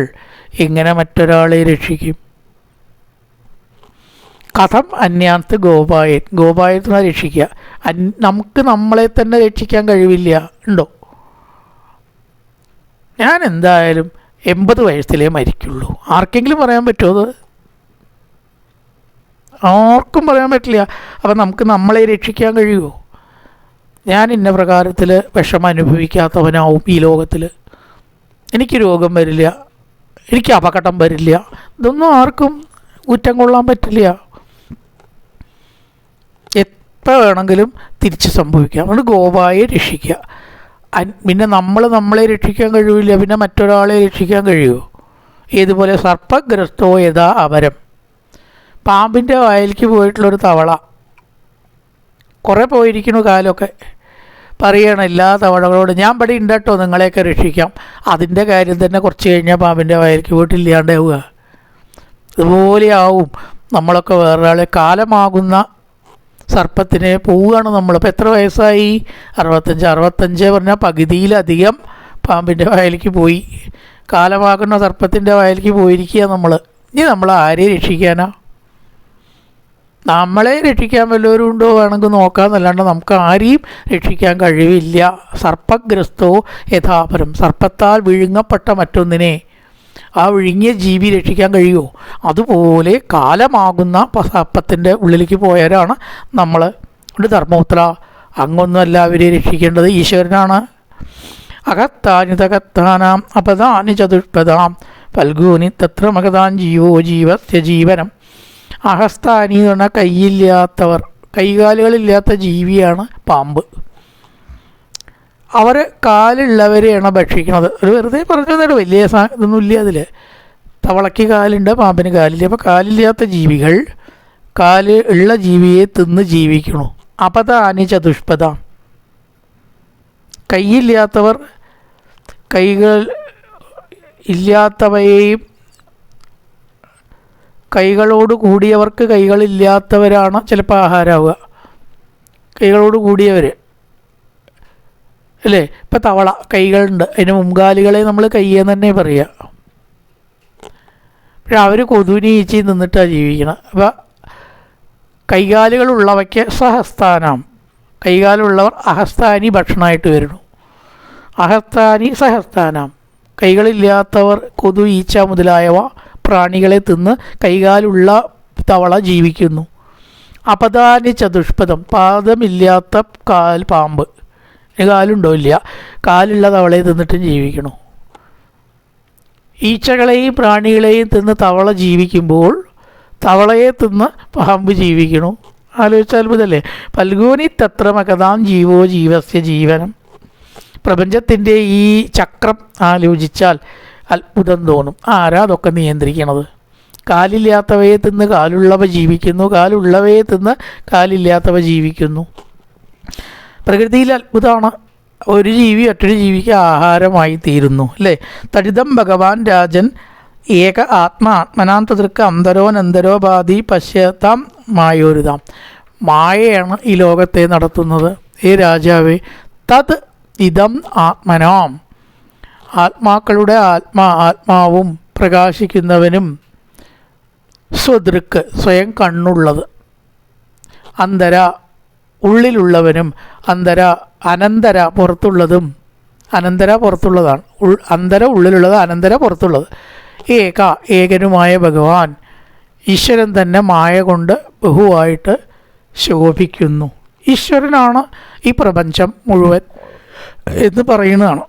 എങ്ങനെ മറ്റൊരാളെ രക്ഷിക്കും? കഥം അന്യാന്ത് ഗോപായത്തിനെ രക്ഷിക്കുക. നമുക്ക് നമ്മളെ തന്നെ രക്ഷിക്കാൻ കഴിവില്ല. ഉണ്ടോ? ഞാൻ എന്തായാലും 80 വയസ്സിലേ മരിക്കുള്ളൂ. ആർക്കെങ്കിലും പറയാൻ പറ്റുമോ? അത് ആർക്കും പറയാൻ പറ്റില്ല. അപ്പം നമുക്ക് നമ്മളെ രക്ഷിക്കാൻ കഴിയുമോ? ഞാൻ ഇന്ന പ്രകാരത്തിൽ വിഷമം അനുഭവിക്കാത്തവനാവും ഈ ലോകത്തിൽ. എനിക്ക് രോഗം വരില്ല, എനിക്ക് അപകടം വരില്ല. ഇതൊന്നും ആർക്കും കുറ്റം കൊള്ളാൻ പറ്റില്ല. എപ്പോൾ വേണമെങ്കിലും തിരിച്ച് സംഭവിക്കാം. അതുകൊണ്ട് ഗോപായെ രക്ഷിക്കുക. പിന്നെ നമ്മളെ രക്ഷിക്കാൻ കഴിയില്ല, പിന്നെ മറ്റൊരാളെ രക്ഷിക്കാൻ കഴിയുമോ? ഏതുപോലെ സർപ്പഗ്രസ്തോ യഥാ അപരം. പാമ്പിൻ്റെ വായിലേക്ക് പോയിട്ടുള്ളൊരു തവള കുറേ പോയിരിക്കുന്നു കാലമൊക്കെ. പറയണം എല്ലാ തവളകളോട്, ഞാൻ ഇവിടെ ഉണ്ട് കേട്ടോ, നിങ്ങളെയൊക്കെ രക്ഷിക്കാം. അതിൻ്റെ കാര്യം തന്നെ കുറച്ച് കഴിഞ്ഞാൽ പാമ്പിൻ്റെ വായിലേക്ക് പോയിട്ടില്ലാണ്ടാവുക. ഇതുപോലെ ആവും നമ്മളൊക്കെ വേറൊരാളെ. കാലമാകുന്ന സർപ്പത്തിനെ പോവുകയാണ് നമ്മൾ. ഇപ്പോൾ എത്ര വയസ്സായി? 65 പറഞ്ഞാൽ പകുതിയിലധികം പാമ്പിൻ്റെ വായിലേക്ക് പോയി. കാലമാകുന്ന സർപ്പത്തിൻ്റെ വായിലേക്ക് പോയിരിക്കുക നമ്മൾ. ഇനി നമ്മൾ ആരെ രക്ഷിക്കാനാ? നമ്മളെ രക്ഷിക്കാൻ വല്ലവരും ഉണ്ടോ വേണമെങ്കിൽ നോക്കാമെന്നല്ലാണ്ട് നമുക്ക് ആരെയും രക്ഷിക്കാൻ കഴിവില്ല. സർപ്പഗ്രസ്തോ യഥാപരം. സർപ്പത്താൽ വിഴുങ്ങപ്പെട്ട മറ്റൊന്നിനെ ആ വിഴുങ്ങിയ ജീവി രക്ഷിക്കാൻ കഴിയുമോ? അതുപോലെ കാലമാകുന്ന സർപ്പത്തിൻ്റെ ഉള്ളിലേക്ക് പോയവരാണ് നമ്മൾ. അതുകൊണ്ട് ധർമ്മപുത്ര, അങ്ങൊന്നും എല്ലാവരെയും രക്ഷിക്കേണ്ടത് ഈശ്വരനാണ്. അകത്താനി തകത്താനാം അപദാനി ചതുഷ്പദാം ഫൽഗൂനി തത്ര മകതാൻ ജീവോ ജീവസ്യ ജീവനം. അഹസ്താനി എന്ന് പറഞ്ഞാൽ കൈയില്ലാത്തവർ, കൈകാലുകളില്ലാത്ത ജീവിയാണ് പാമ്പ്. അവർ കാലുള്ളവരെയാണ് ഭക്ഷിക്കുന്നത്. ഒരു വെറുതെ പറഞ്ഞത്, വലിയ ഇതൊന്നുമില്ല അതിൽ. തവളയ്ക്ക് കാലുണ്ട്, പാമ്പിന് കാലില്ല. അപ്പോൾ കാലില്ലാത്ത ജീവികൾ കാല് ഉള്ള ജീവിയെ തിന്ന് ജീവിക്കണു. അപദാനി ചതുഷ്പദാം, കൈയില്ലാത്തവർ കൈകൾ ഇല്ലാത്തവയെയും, കൈകളോട് കൂടിയവർക്ക് കൈകളില്ലാത്തവരാണ് ചിലപ്പോൾ ആഹാരമാവുക. കൈകളോട് കൂടിയവർ അല്ലേ. ഇപ്പം തവള കൈകളുണ്ട്, അതിന് മുൻകാലുകളെ നമ്മൾ കയ്യെന്ന് തന്നെ പറയുക. പക്ഷെ അവർ കൊതുവിനെ ഈച്ചി നിന്നിട്ടാണ് ജീവിക്കണം. അപ്പോൾ കൈകാലുകളുള്ളവയ്ക്ക് സഹസ്ഥാനം, കൈകാലുള്ളവർ അഹസ്ഥാനി ഭക്ഷണമായിട്ട് വരുന്നു. അഹസ്ഥാനി സഹസ്ഥാനം, കൈകളില്ലാത്തവർ കൊതു, ഈച്ച മുതലായവ പ്രാണികളെ തിന്ന് കൈകാലുള്ള തവള ജീവിക്കുന്നു. അപദാനി ചതുഷ്പദം, പാദമില്ലാത്ത പാമ്പ്, കാലുണ്ടോ ഇല്ല, കാലുള്ള തവളയെ തിന്നിട്ടും ജീവിക്കണു. ഈച്ചകളെയും പ്രാണികളെയും തിന്ന് തവള ജീവിക്കുമ്പോൾ തവളയെ തിന്ന് പാമ്പ് ജീവിക്കണു. ആലോചിച്ചാൽ അത്ഭുതമല്ലേ. ഫൽഗൂനി തത്ര മകതാം ജീവോ ജീവസ്യ ജീവനം. പ്രപഞ്ചത്തിൻ്റെ ഈ ചക്രം ആലോചിച്ചാൽ അത്ഭുതം തോന്നും. ആരാ അതൊക്കെ നിയന്ത്രിക്കണത്? കാലില്ലാത്തവയെ തിന്ന് കാലുള്ളവ ജീവിക്കുന്നു, കാലുള്ളവയെ തിന്ന് കാലില്ലാത്തവ ജീവിക്കുന്നു. പ്രകൃതിയിൽ അത്ഭുതമാണ്. ഒരു ജീവി മറ്റൊരു ജീവിക്ക് ആഹാരമായി തീരുന്നു അല്ലേ. തടിതം ഭഗവാൻ രാജൻ ഏക ആത്മാത്മനാം തദൃക്ക് അന്തരോനന്തരോ ബാധി പശ്യത്താം മായോരുതാം. മായയാണ് ഈ ലോകത്തെ നടത്തുന്നത്. ഏ രാജാവേ, തത് ഇതം ആത്മനാം, ആത്മാക്കളുടെ ആത്മാവും പ്രകാശിക്കുന്നവനും സ്വദൃക്ക് സ്വയം കണ്ണുള്ളത്, അന്തര ഉള്ളിലുള്ളവനും, അന്തര അനന്തര പുറത്തുള്ളതും, അനന്തര പുറത്തുള്ളതാണ്, അന്തര ഉള്ളിലുള്ളത്, അനന്തര പുറത്തുള്ളത്, ഏകനുമായ ഭഗവാൻ ഈശ്വരൻ തന്നെ മായ കൊണ്ട് ബഹുവായിട്ട് ശോഭിക്കുന്നു. ഈശ്വരനാണ് ഈ പ്രപഞ്ചം മുഴുവൻ എന്ന് പറയുന്നതാണ്.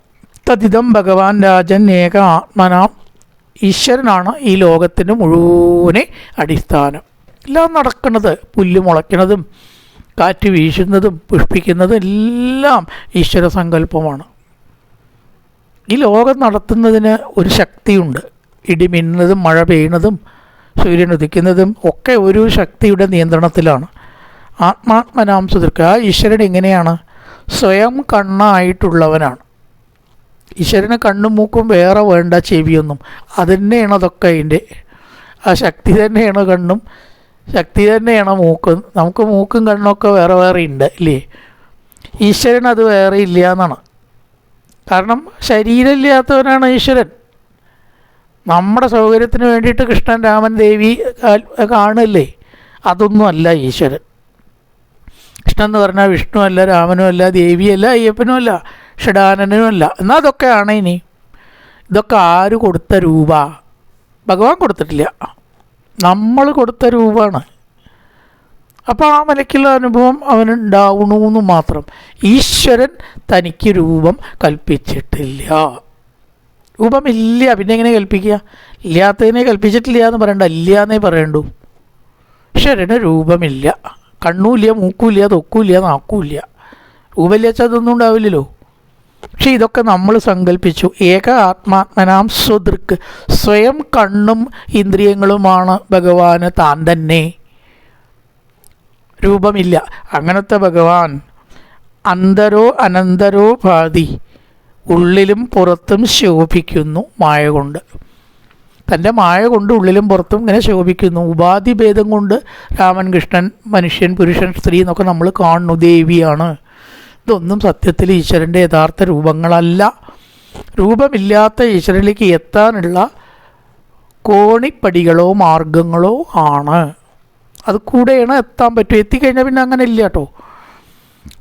തതിതം ഭഗവാൻ രാജൻ ഏക ആത്മനാം, ഈശ്വരനാണ് ഈ ലോകത്തിന് മുഴുവനെ അടിസ്ഥാനം. എല്ലാം നടക്കുന്നത്, പുല്ല് മുളയ്ക്കുന്നതും കാറ്റ് വീശുന്നതും പുഷ്പിക്കുന്നതും എല്ലാം ഈശ്വര സങ്കല്പമാണ്. ഈ ലോകം നടത്തുന്നതിന് ഒരു ശക്തിയുണ്ട്. ഇടിമിന്നുന്നതും മഴ പെയ്യുന്നതും സൂര്യൻ ഉദിക്കുന്നതും ഒക്കെ ഒരു ശക്തിയുടെ നിയന്ത്രണത്തിലാണ്. ആത്മാത്മനാം സുദൃക്ക, ആ ഈശ്വരൻ എങ്ങനെയാണ്? സ്വയം കണ്ണായിട്ടുള്ളവനാണ്. ഈശ്വരന് കണ്ണും മൂക്കും വേറെ വേണ്ട, ചെവിയൊന്നും. അത് തന്നെയാണ് അതൊക്കെ. അതിൻ്റെ ആ ശക്തി തന്നെയാണ് കണ്ണും, ശക്തി തന്നെയാണ് മൂക്കും. നമുക്ക് മൂക്കും കണ്ണൊക്കെ വേറെ വേറെ ഉണ്ട് ഇല്ലേ. ഈശ്വരൻ അത് വേറെ ഇല്ല എന്നാണ്. കാരണം ശരീരമില്ലാത്തവനാണ് ഈശ്വരൻ. നമ്മുടെ സൗകര്യത്തിന് വേണ്ടിയിട്ട് കൃഷ്ണൻ രാമൻ ദേവി കാണില്ലേ, അതൊന്നും അല്ല ഈശ്വരൻ. കൃഷ്ണൻ എന്ന് പറഞ്ഞാൽ വിഷ്ണു അല്ല, രാമനും അല്ല, ദേവിയല്ല, അയ്യപ്പനും അല്ല, ഷഡാനനും അല്ല. എന്നാൽ അതൊക്കെയാണ്. ഇനി ഇതൊക്കെ ആര് കൊടുത്ത രൂപ? ഭഗവാൻ കൊടുത്തിട്ടില്ല, നമ്മൾ കൊടുത്ത രൂപമാണ്. അപ്പോൾ ആ നിലയ്ക്കുള്ള അനുഭവം അവനുണ്ടാവണമെന്ന് മാത്രം. ഈശ്വരൻ തനിക്ക് രൂപം കൽപ്പിച്ചിട്ടില്ല. രൂപമില്ല, പിന്നെ എങ്ങനെ കൽപ്പിക്കുക? ഇല്ലാത്തതിനെ കൽപ്പിച്ചിട്ടില്ല എന്ന് പറയണ്ട, ഇല്ല എന്നേ പറയണ്ടു. ഈശ്വരന് രൂപമില്ല, കണ്ണൂല്ല, മൂക്കൂല്ല, തൊക്കൂല്ല, നാക്കൂല്ല. രൂപമില്ല വെച്ചാൽ അതൊന്നും ഉണ്ടാവില്ലല്ലോ. പക്ഷെ ഇതൊക്കെ നമ്മൾ സങ്കല്പിച്ചു. ഏക ആത്മാത്മനാം സ്വദൃക്ക്, സ്വയം കണ്ണും ഇന്ദ്രിയങ്ങളുമാണ് ഭഗവാന് താൻ തന്നെ. രൂപമില്ല. അങ്ങനത്തെ ഭഗവാൻ അന്തരോ അനന്തരോ ഭാതി, ഉള്ളിലും പുറത്തും ശോഭിക്കുന്നു മായ കൊണ്ട്. തൻ്റെ മായ കൊണ്ട് ഉള്ളിലും പുറത്തും ഇങ്ങനെ ശോഭിക്കുന്നു. ഉപാധി ഭേദം കൊണ്ട് രാമൻ, കൃഷ്ണൻ, മനുഷ്യൻ, പുരുഷൻ, സ്ത്രീ എന്നൊക്കെ നമ്മൾ കാണുന്നു. ദേവിയാണ്. ഇതൊന്നും സത്യത്തിൽ ഈശ്വരൻ്റെ യഥാർത്ഥ രൂപങ്ങളല്ല. രൂപമില്ലാത്ത ഈശ്വരനിലേക്ക് എത്താനുള്ള കോണിപ്പടികളോ മാർഗങ്ങളോ ആണ്. അത് കൂടെയാണ് എത്താൻ പറ്റും. എത്തിക്കഴിഞ്ഞാൽ പിന്നെ അങ്ങനെ ഇല്ല കേട്ടോ.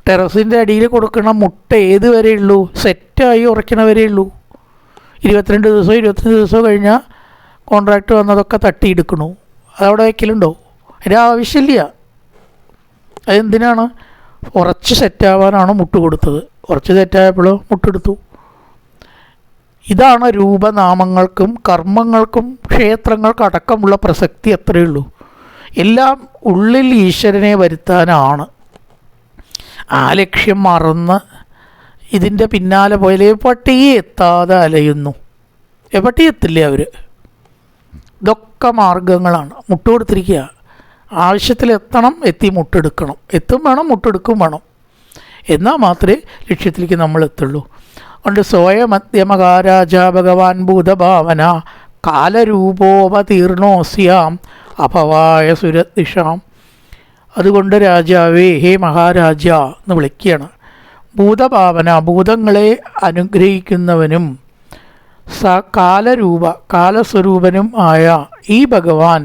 ടെറസിൻ്റെ അടിയിൽ കൊടുക്കണ മുട്ട ഏത് വരെ ഉള്ളൂ? സെറ്റായി ഉറയ്ക്കണ വരെ ഉള്ളൂ. 22 ദിവസമോ കഴിഞ്ഞാൽ കോൺട്രാക്റ്റ് വന്നതൊക്കെ തട്ടിയെടുക്കണു. അതവിടെ വയ്ക്കലുണ്ടോ? അതിൻ്റെ ആവശ്യമില്ല. അതെന്തിനാണ്? ഉറച്ച് സെറ്റാവാനാണ് മുട്ട് കൊടുത്തത്. ഉറച്ച് സെറ്റായപ്പോൾ മുട്ടെടുത്തു. ഇതാണ് രൂപനാമങ്ങൾക്കും കർമ്മങ്ങൾക്കും ക്ഷേത്രങ്ങൾക്കടക്കമുള്ള പ്രസക്തി. അത്രയേ ഉള്ളൂ. എല്ലാം ഉള്ളിൽ ഈശ്വരനെ വരുത്താനാണ്. ആ ലക്ഷ്യം മറന്ന് ഇതിൻ്റെ പിന്നാലെ പോയാലേ പട്ടിയെ എത്താതെ അലയുന്നു. എവിടെ എത്തില്ലേ അവർ? ഇതൊക്കെ മാർഗങ്ങളാണ്. മുട്ട് കൊടുത്തിരിക്കുക. ആവശ്യത്തിലെത്തണം, എത്തി മുട്ടെടുക്കണം. എത്തും വേണം, മുട്ടെടുക്കും വേണം. എന്നാൽ മാത്രമേ ലക്ഷ്യത്തിലേക്ക് നമ്മൾ എത്തുള്ളൂ. അതുകൊണ്ട് സ്വയമധ്യമകാരാജ ഭഗവാൻ ഭൂതഭാവന കാലരൂപോപതീർണോസ്യാം അഭവായ സുരദിഷാം. അതുകൊണ്ട് രാജാവേ, ഹേ മഹാരാജ എന്ന് വിളിക്കുകയാണ്. ഭൂതഭാവന, ഭൂതങ്ങളെ അനുഗ്രഹിക്കുന്നവനും കാലരൂപ, കാലസ്വരൂപനും ആയ ഈ ഭഗവാൻ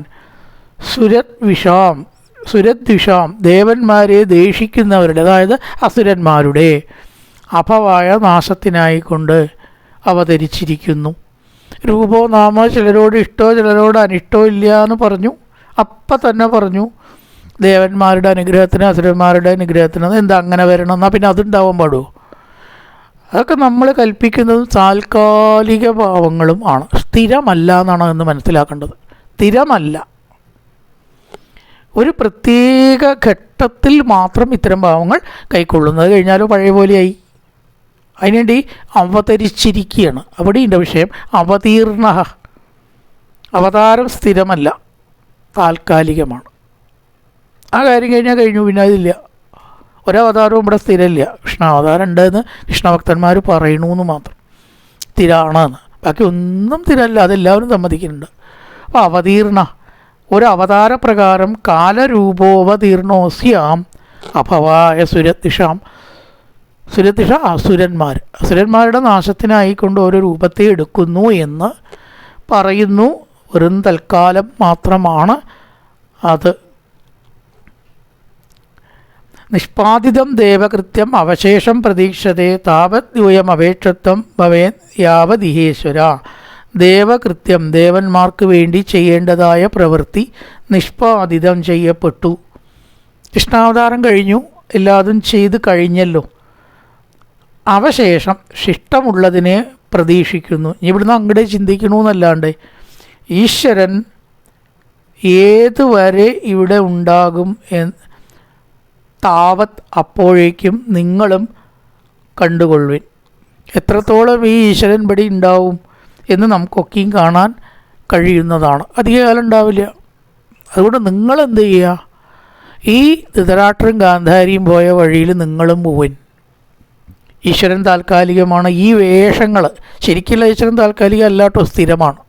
സുരദ്വിഷാം ദേവന്മാരെ ദേഷിക്കുന്നവരുടെ, അതായത് അസുരന്മാരുടെ അഭവായ നാശത്തിനായിക്കൊണ്ട് അവതരിച്ചിരിക്കുന്നു. രൂപോ നാമോ ചിലരോട് ഇഷ്ടോ ചിലരോട് അനിഷ്ടോ ഇല്ല എന്ന് പറഞ്ഞു. അപ്പം തന്നെ പറഞ്ഞു ദേവന്മാരുടെ അനുഗ്രഹത്തിന് അസുരന്മാരുടെ അനുഗ്രഹത്തിന്. എന്താ അങ്ങനെ വരണം? എന്നാൽ പിന്നെ അതുണ്ടാവാൻ പാടുമോ? അതൊക്കെ നമ്മൾ കൽപ്പിക്കുന്നത് താൽക്കാലിക ഭാവങ്ങളും ആണ്, സ്ഥിരമല്ല എന്നാണ് എന്ന് മനസ്സിലാക്കേണ്ടത്. സ്ഥിരമല്ല. ഒരു പ്രത്യേക ഘട്ടത്തിൽ മാത്രം ഇത്തരം ഭാവങ്ങൾ കൈക്കൊള്ളുന്നത് കഴിഞ്ഞാലും പഴയ പോലെയായി. അതിനുവേണ്ടി അവതരിച്ചിരിക്കുകയാണ്. അവിടെയുണ്ട് വിഷയം. അവതീർണ, അവതാരം സ്ഥിരമല്ല, താൽക്കാലികമാണ്. ആ കാര്യം കഴിഞ്ഞാൽ കഴിഞ്ഞു, പിന്നെ അതില്ല. ഒരവതാരവും ഇവിടെ സ്ഥിരമില്ല. കൃഷ്ണാവതാരം ഉണ്ടെന്ന് കൃഷ്ണഭക്തന്മാർ പറയണു എന്ന് മാത്രം, സ്ഥിരമാണെന്ന്. ബാക്കി ഒന്നും സ്ഥിരമല്ല, അതെല്ലാവരും സമ്മതിക്കുന്നുണ്ട്. അപ്പോൾ അവതീർണ, ഒരു അവതാരപ്രകാരം കാലരൂപോവതീർണോസ്യാം അഭവായ സുരദിഷാം. സുരദിഷ അസുരന്മാരുടെ നാശത്തിനായിക്കൊണ്ട് ഓരോ രൂപത്തെ എടുക്കുന്നു എന്ന് പറയുന്നു. വെറും തൽക്കാലം മാത്രമാണ് അത്. നിഷ്പാദിതം ദേവകൃത്യം അവശേഷം പ്രതീക്ഷതേ താവത് ദ്വയം അപേക്ഷത്വം ഭവേൻ യാവദിഹേശ്വര. ദേവകൃത്യം, ദേവന്മാർക്ക് വേണ്ടി ചെയ്യേണ്ടതായ പ്രവൃത്തി നിഷ്പാദിതം ചെയ്യപ്പെട്ടു. കൃഷ്ണാവതാരം കഴിഞ്ഞു, എല്ലാതും ചെയ്ത് കഴിഞ്ഞല്ലോ. അവശേഷം ശിഷ്ടമുള്ളതിനെ പ്രതീക്ഷിക്കുന്നു. ഇവിടുന്ന് അങ്ങോട്ട് ചിന്തിക്കണമെന്നല്ലാണ്ട് ഈശ്വരൻ ഏതുവരെ ഇവിടെ ഉണ്ടാകും താവത്, അപ്പോഴേക്കും നിങ്ങളും കണ്ടുകൊള്ളുവിൻ. എത്രത്തോളം ഈ ഈശ്വരൻ ഇവിടെ ഉണ്ടാവും എന്ന് നമുക്കൊക്കെയും കാണാൻ കഴിയുന്നതാണ്. അധികകാലം ഉണ്ടാവില്ല. അതുകൊണ്ട് നിങ്ങളെന്ത് ചെയ്യുക? ഈ ധൃതരാഷ്ട്രരും ഗാന്ധാരിയും പോയ വഴിയിൽ നിങ്ങളും പോവിൻ. ഈശ്വരൻ താൽക്കാലികമാണ്. ഈ വേഷങ്ങൾ ശരിക്കുള്ള ഈശ്വരൻ താൽക്കാലികം അല്ലാട്ടോ, സ്ഥിരമാണ്.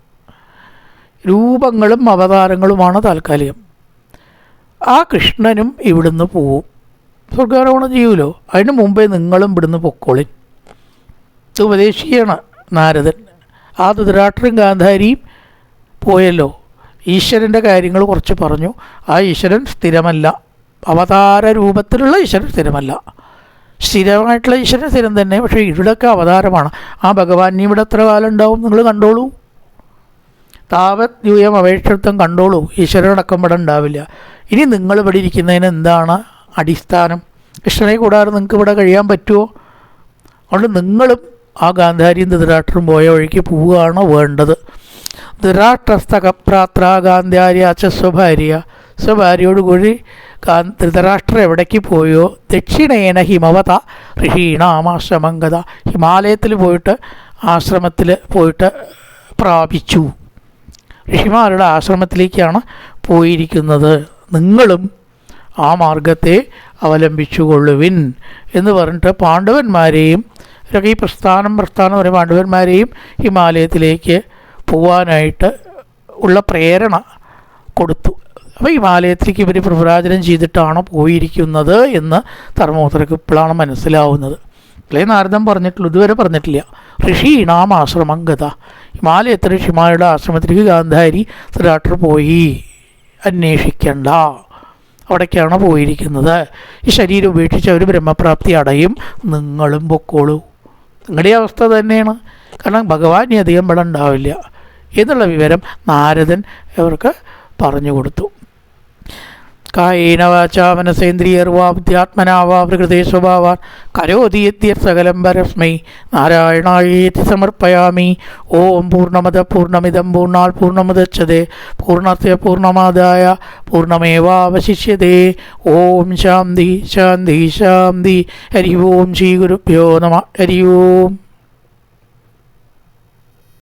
രൂപങ്ങളും അവതാരങ്ങളുമാണ് താൽക്കാലികം. ആ കൃഷ്ണനും ഇവിടുന്ന് പോവും, സ്വർഗാരോഹണം ചെയ്യുമല്ലോ. അതിന് മുമ്പേ നിങ്ങളും ഇവിടുന്ന് പൊക്കോളിൻ. ഇത് ഉപദേശിക്കുകയാണ് നാരദൻ. ആ ധൃതരാഷ്ട്രരും ഗാന്ധാരിയും പോയല്ലോ. ഈശ്വരൻ്റെ കാര്യങ്ങൾ കുറച്ച് പറഞ്ഞു. ആ ഈശ്വരൻ സ്ഥിരമല്ല, അവതാര രൂപത്തിലുള്ള ഈശ്വരൻ സ്ഥിരമല്ല. സ്ഥിരമായിട്ടുള്ള ഈശ്വരൻ സ്ഥിരം തന്നെ, പക്ഷേ ഇവിടെയൊക്കെ അവതാരമാണ്. ആ ഭഗവാൻ ഇവിടെ എത്ര കാലം ഉണ്ടാവും നിങ്ങൾ കണ്ടോളൂ. താവത് ദ്വയം അപേക്ഷത്വം കണ്ടോളൂ. ഈശ്വരനടക്കം ഇവിടെ ഉണ്ടാവില്ല. ഇനി നിങ്ങൾ ഇവിടെ ഇരിക്കുന്നതിന് എന്താണ് അടിസ്ഥാനം? കൃഷ്ണനെ കൂടാതെ നിങ്ങൾക്ക് ഇവിടെ കഴിയാൻ പറ്റുമോ? അതുകൊണ്ട് നിങ്ങളും ആ ഗാന്ധാരിയും ധൃതരാഷ്ട്രരും പോയ വഴിക്ക് പോവുകയാണ് വേണ്ടത്. ധൃതരാഷ്ട്രസ്തകപ്രാത്ര ഗാന്ധാര്യാച്ച സ്വഭാര്യയോടുകൂടി ധൃതരാഷ്ട്രം എവിടേക്ക് പോയോ? ദക്ഷിണേന ഹിമവത ഋഷീണാമാശ്രമംഗത. ഹിമാലയത്തിൽ പോയിട്ട് ആശ്രമത്തിൽ പോയിട്ട് പ്രാപിച്ചു. ഋഷിമാരുടെ ആശ്രമത്തിലേക്കാണ് പോയിരിക്കുന്നത്. നിങ്ങളും ആ മാർഗത്തെ അവലംബിച്ചുകൊള്ളുവിൻ എന്ന് പറഞ്ഞിട്ട് പാണ്ഡവന്മാരെയും ഇതൊക്കെ ഈ പ്രസ്ഥാനം പറയും, പാണ്ഡവന്മാരെയും ഹിമാലയത്തിലേക്ക് പോവാനായിട്ട് ഉള്ള പ്രേരണ കൊടുത്തു. അപ്പോൾ ഹിമാലയത്തിലേക്ക് ഇവർ പ്രവ്രാജനം ചെയ്തിട്ടാണ് പോയിരിക്കുന്നത് എന്ന് ധർമ്മപുത്രർക്ക് ഇപ്പോഴാണ് മനസ്സിലാവുന്നത്. അല്ലേ നാരദൻ പറഞ്ഞിട്ടുള്ളൂ, ഇതുവരെ പറഞ്ഞിട്ടില്ല. ഋഷീണാം ആശ്രമം ഗത. ഹിമാലയത്തിൽ ഋഷിമാരുടെ ആശ്രമത്തിലേക്ക് ഗാന്ധാരി ധൃതരാഷ്ട്രർ പോയി. അന്വേഷിക്കണ്ട, അവിടേക്കാണ് പോയിരിക്കുന്നത്. ഈ ശരീരം ഉപേക്ഷിച്ച് അവർ ബ്രഹ്മപ്രാപ്തി അടയും. നിങ്ങളും പൊക്കോളൂ. നിങ്ങളുടെ അവസ്ഥ തന്നെയാണ്. കാരണം ഭഗവാൻ ഇനി അധികം ഇവിടെ ഉണ്ടാവില്ല എന്നുള്ള വിവരം നാരദൻ അവർക്ക് പറഞ്ഞു കൊടുത്തു. കായേന വാചാ മനസേന്ദ്രിയർവാ ബുദ്ധ്യാത്മനാ വാ പ്രകൃതേ സ്വഭാവാൻ കരോതി യദ്യത് സകലം പരസ്മൈ നാരായണായേതി സമർപ്പയാമി. ഓം പൂർണ്ണമദ പൂർണ്ണമിദം പൂർണ്ണാൽ പൂർണ്ണമുദച്യതേ പൂർണ്ണസ്യ പൂർണ്ണമാദായ പൂർണ്ണമേവാവശിഷ്യതേ. ഓം ശാന്തി ശാന്തി ശാന്തി. ഹരി ഓം ശ്രീ ഗുരുഭ്യോ നമഃ. ഹരി ഓം.